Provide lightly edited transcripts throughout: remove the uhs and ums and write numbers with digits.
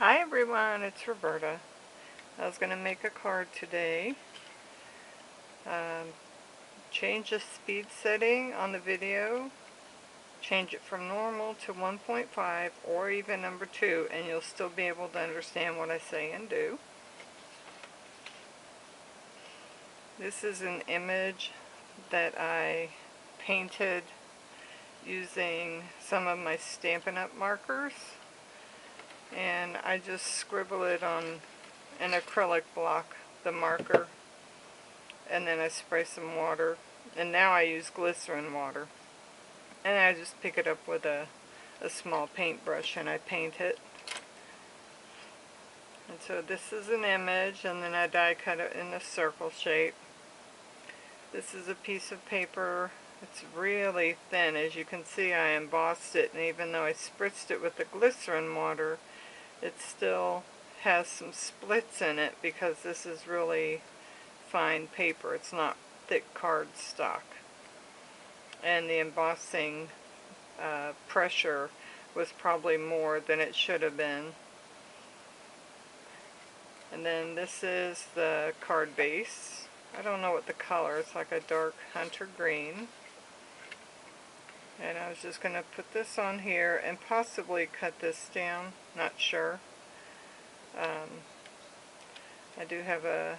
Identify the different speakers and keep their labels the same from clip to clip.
Speaker 1: Hi everyone, it's Roberta. I was going to make a card today. Change the speed setting on the video. Change it from normal to 1.5 or even number 2 and you'll still be able to understand what I say and do. This is an image that I painted using some of my Stampin' Up! Markers. And I just scribble it on an acrylic block, the marker, and then I spray some water, and now I use glycerin water, and I just pick it up with a small paintbrush and I paint it. And so this is an image, and then I die cut it in a circle shape. This is a piece of paper. It's really thin. As you can see, I embossed it, and even though I spritzed it with the glycerin water, it still has some splits in it because this is really fine paper. It's not thick cardstock. And the embossing pressure was probably more than it should have been. And then this is the card base. I don't know what the color, it's like a dark hunter green. And I was just going to put this on here and possibly cut this down, not sure. I do have a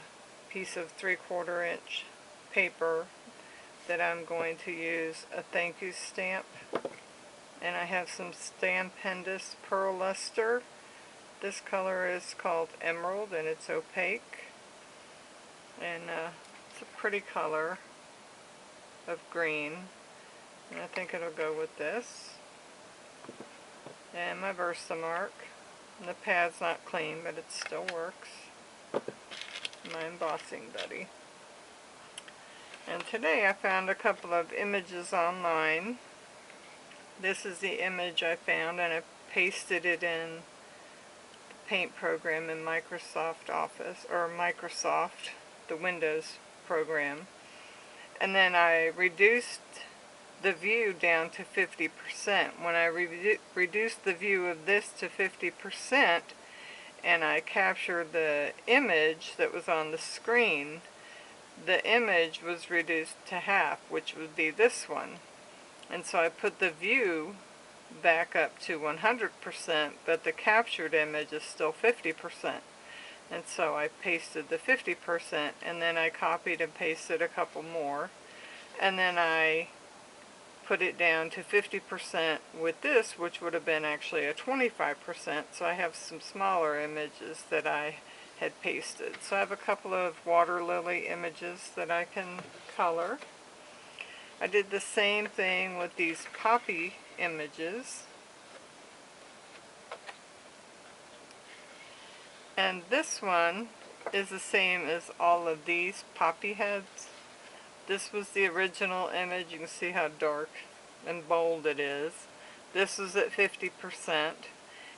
Speaker 1: piece of 3/4 inch paper that I'm going to use a thank you stamp. And I have some Stampendous Pearl Luster. This color is called Emerald and it's opaque. And it's a pretty color of green. And I think it'll go with this. And my Versamark. And the pad's not clean, but it still works. My embossing buddy. And today I found a couple of images online. This is the image I found, and I pasted it in the paint program in Microsoft Office, or Microsoft, the Windows program. And then I reduced the view down to 50%. When I reduced the view of this to 50% and I captured the image that was on the screen, the image was reduced to half, which would be this one. And so I put the view back up to 100%, but the captured image is still 50%. And so I pasted the 50%, and then I copied and pasted a couple more, and then I put it down to 50% with this, which would have been actually a 25%. So I have some smaller images that I had pasted. So I have a couple of water lily images that I can color. I did the same thing with these poppy images. And this one is the same as all of these poppy heads. This was the original image. You can see how dark and bold it is. This was at 50%.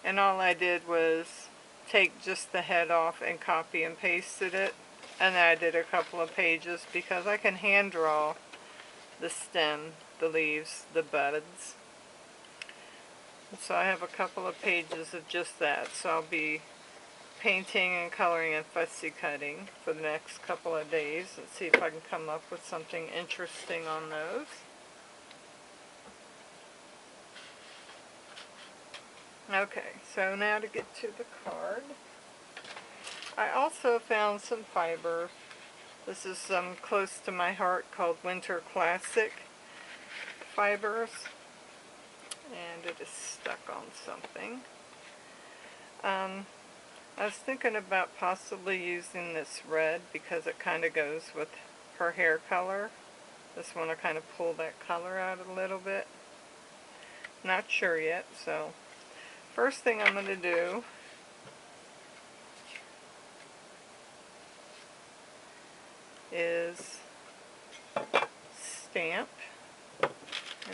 Speaker 1: And all I did was take just the head off and copy and pasted it. And then I did a couple of pages because I can hand draw the stem, the leaves, the buds. So I have a couple of pages of just that. So I'll be painting and coloring and fussy cutting for the next couple of days. Let's see if I can come up with something interesting on those. Okay, so now to get to the card. I also found some fiber. This is some close to my heart called Winter Classic fibers. And it is stuck on something. I was thinking about possibly using this red because it kind of goes with her hair color. Just want to kind of pull that color out a little bit. Not sure yet, so first thing I'm going to do is stamp. And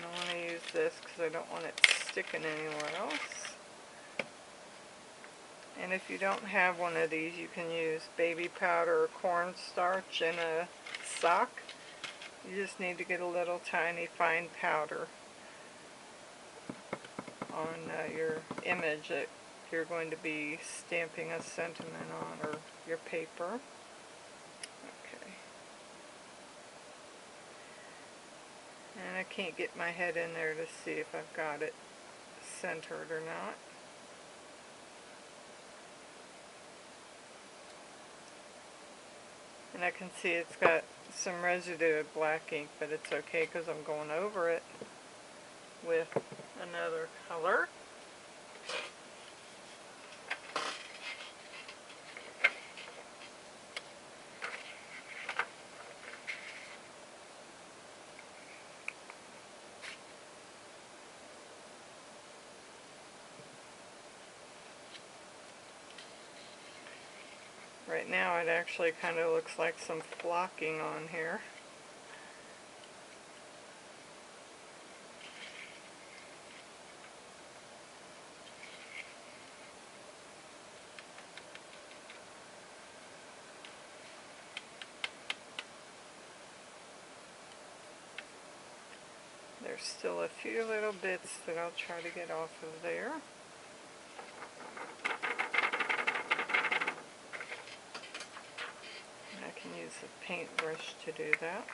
Speaker 1: I want to use this because I don't want it sticking anywhere else. And if you don't have one of these, you can use baby powder or cornstarch in a sock. You just need to get a little tiny fine powder on your image that you're going to be stamping a sentiment on, or your paper. Okay. And I can't get my head in there to see if I've got it centered or not. And I can see it's got some residue of black ink, but it's okay because I'm going over it with another color. Right now it actually kind of looks like some flocking on here. There's still a few little bits that I'll try to get off of there. I can use a paintbrush to do that.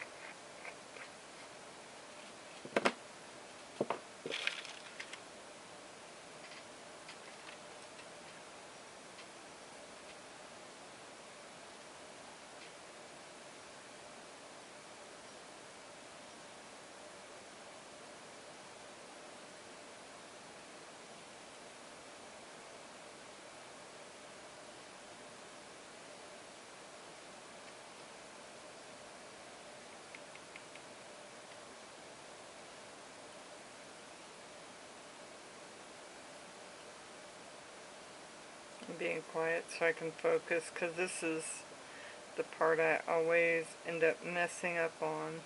Speaker 1: I'm being quiet so I can focus, because this is the part I always end up messing up on.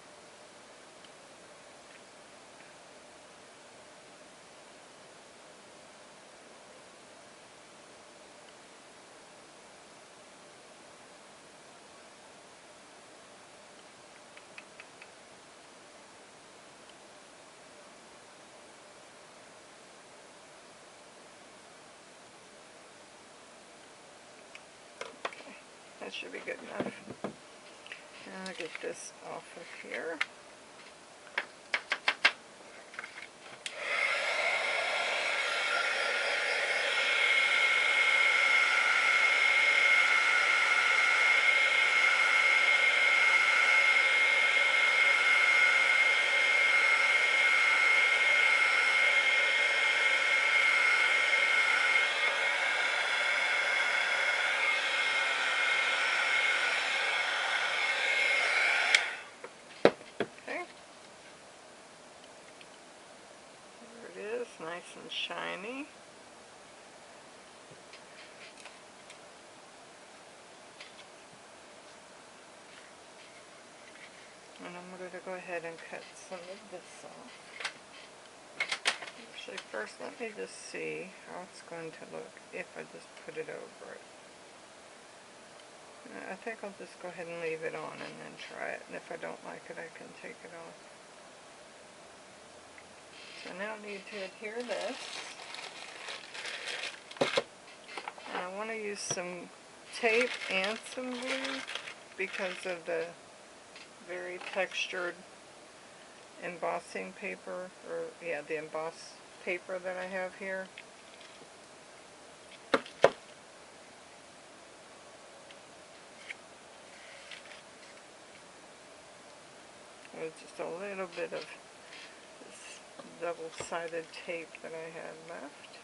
Speaker 1: That should be good enough. And I'll get this off of here. Nice and shiny. And I'm going to go ahead and cut some of this off. Actually, first let me just see how it's going to look if I just put it over it. I think I'll just go ahead and leave it on and then try it. And if I don't like it, I can take it off. So now I need to adhere this. And I want to use some tape and some glue because of the very textured embossing paper, or yeah, the embossed paper that I have here. There's just a little bit of this double-sided tape that I had left.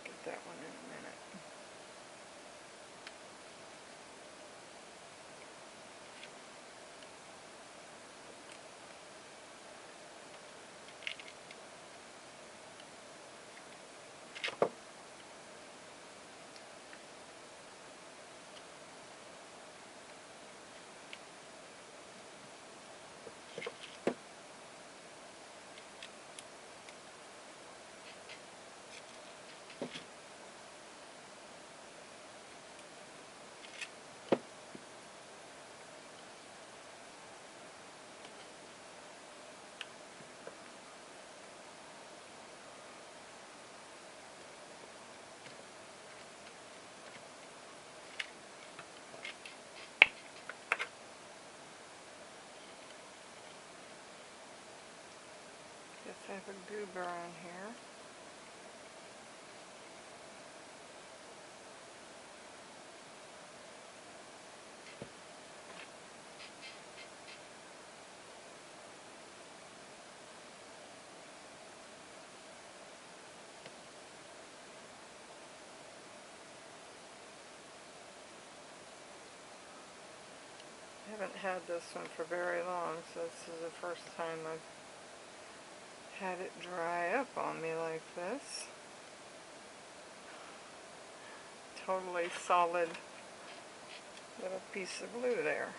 Speaker 1: Get that one in a minute. I have a goober on here. I haven't had this one for very long, so this is the first time I've had it dry up on me like this. Totally solid little piece of glue there.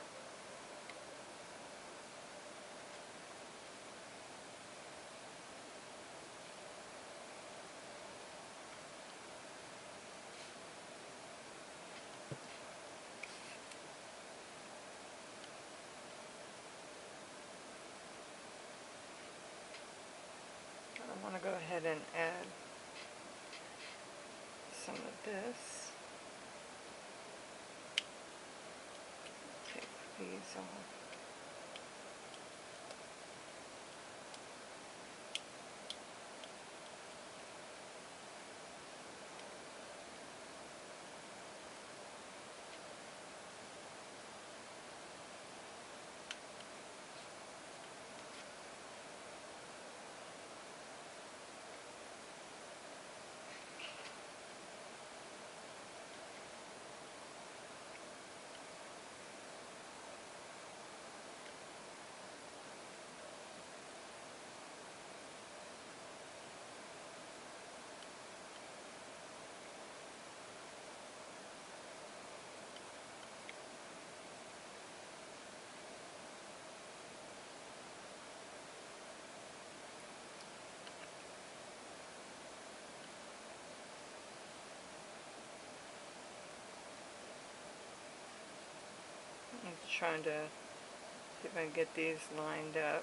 Speaker 1: I want to go ahead and add some of this. Take these off. I'm trying to see if I can get these lined up.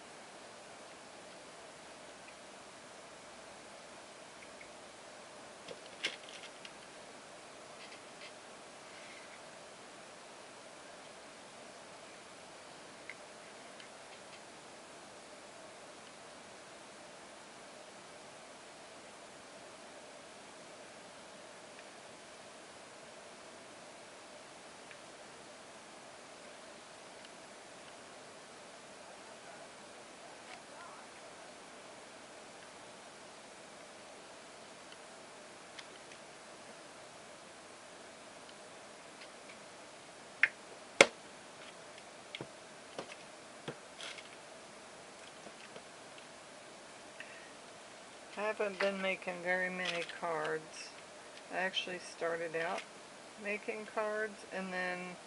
Speaker 1: I haven't been making very many cards. I actually started out making cards, and then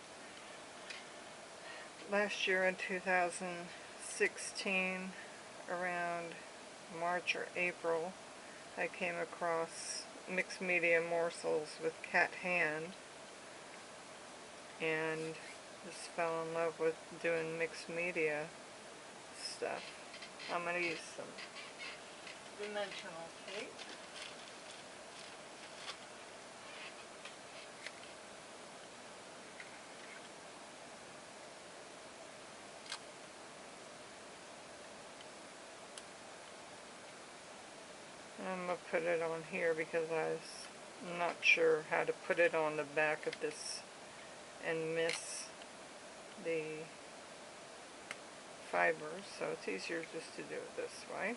Speaker 1: last year in 2016, around March or April, I came across mixed media morsels with Cat Hand and just fell in love with doing mixed media stuff. I'm going to use some dimensional tape. I'm going to put it on here because I was not sure how to put it on the back of this and miss the fibers, so it's easier just to do it this way.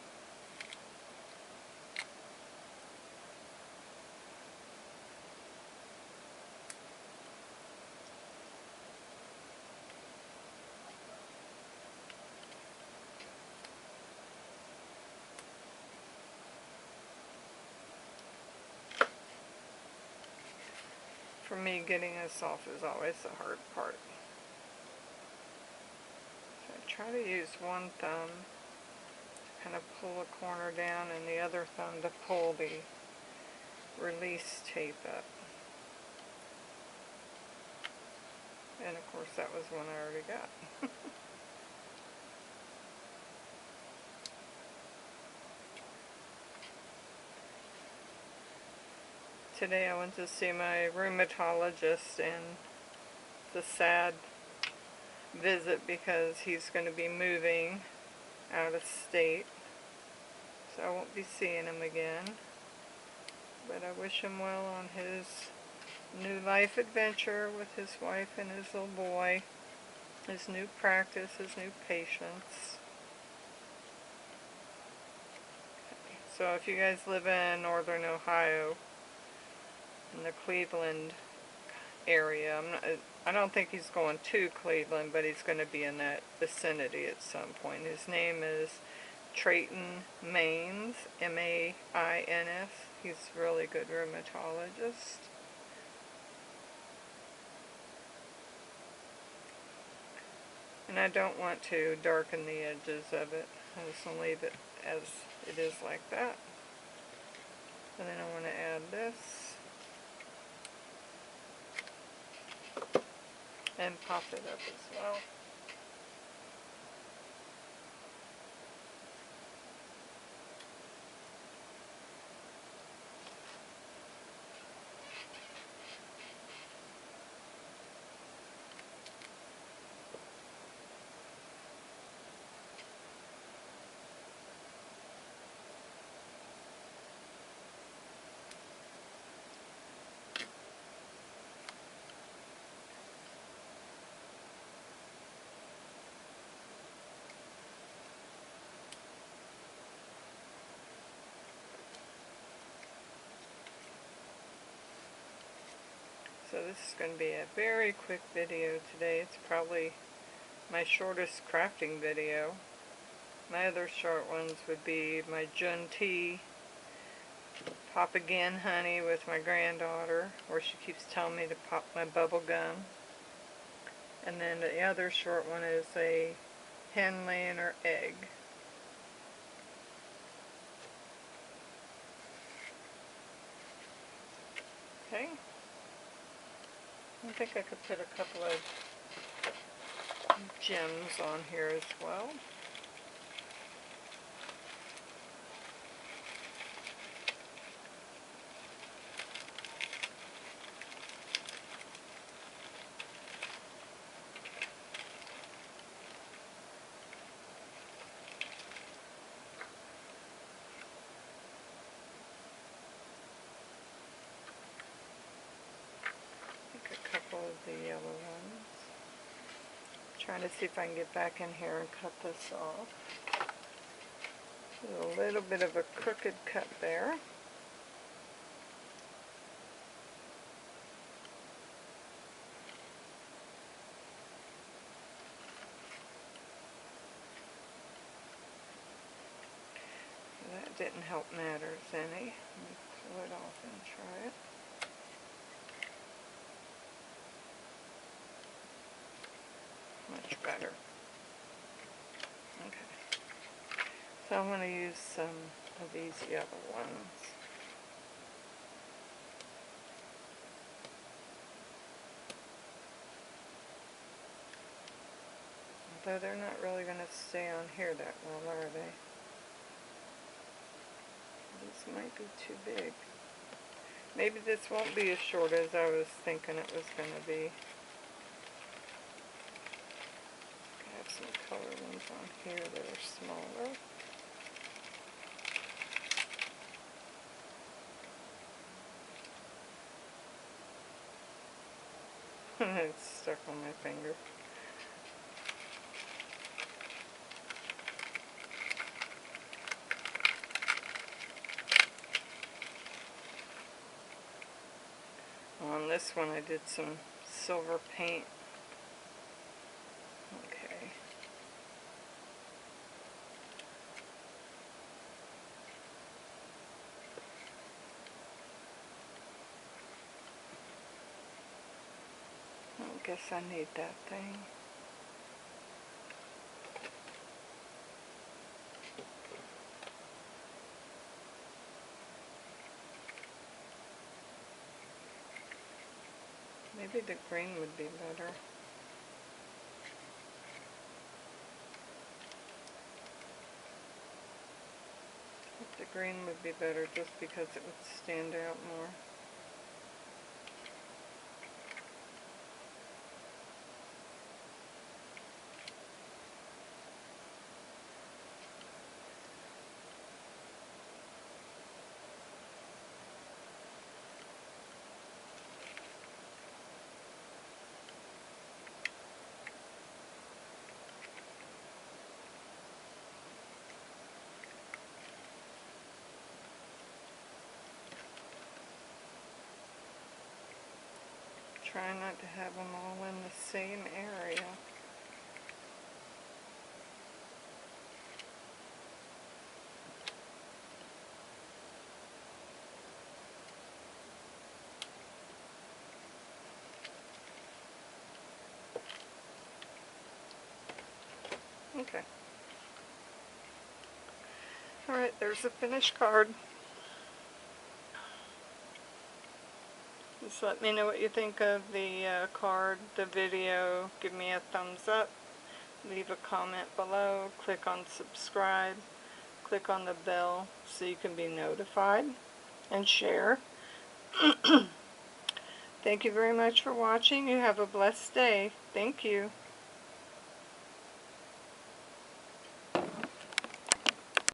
Speaker 1: For me, getting this off is always the hard part. So I try to use one thumb to kind of pull a corner down and the other thumb to pull the release tape up. And of course that was one I already got. Today I went to see my rheumatologist, and it's a sad visit because he's going to be moving out of state. so I won't be seeing him again. But I wish him well on his new life adventure with his wife and his little boy, his new practice, his new patients. So if you guys live in northern Ohio, in the Cleveland area, I don't think he's going to Cleveland, but he's going to be in that vicinity at some point. His name is Trayton Maines, M-A-I-N-S. He's a really good rheumatologist. And I don't want to darken the edges of it. I just want to leave it as it is like that. And then I want to add this. And pop it up as well. So this is going to be a very quick video today. It's probably my shortest crafting video. My other short ones would be my Jun tea, pop again honey with my granddaughter, where she keeps telling me to pop my bubble gum. And then the other short one is a hen laying her egg. Okay. I think I could put a couple of gems on here as well. A couple of the yellow ones. Trying to see if I can get back in here and cut this off. A little bit of a crooked cut there. That didn't help matters any. Let me pull it off and try it. Much better. Okay. So I'm going to use some of these yellow ones. Although they're not really going to stay on here that well, are they? These might be too big. Maybe this won't be as short as I was thinking it was going to be. I have some color ones on here that are smaller. It's stuck on my finger. On this one I did some silver paint. Okay. I guess I need that thing. Maybe the green would be better. The green would be better just because it would stand out more. Try not to have them all in the same area. Okay. Alright, there's the finished card. Just let me know what you think of the card, the video. Give me a thumbs up. Leave a comment below. Click on subscribe. Click on the bell so you can be notified. And share. Thank you very much for watching. You have a blessed day. Thank you.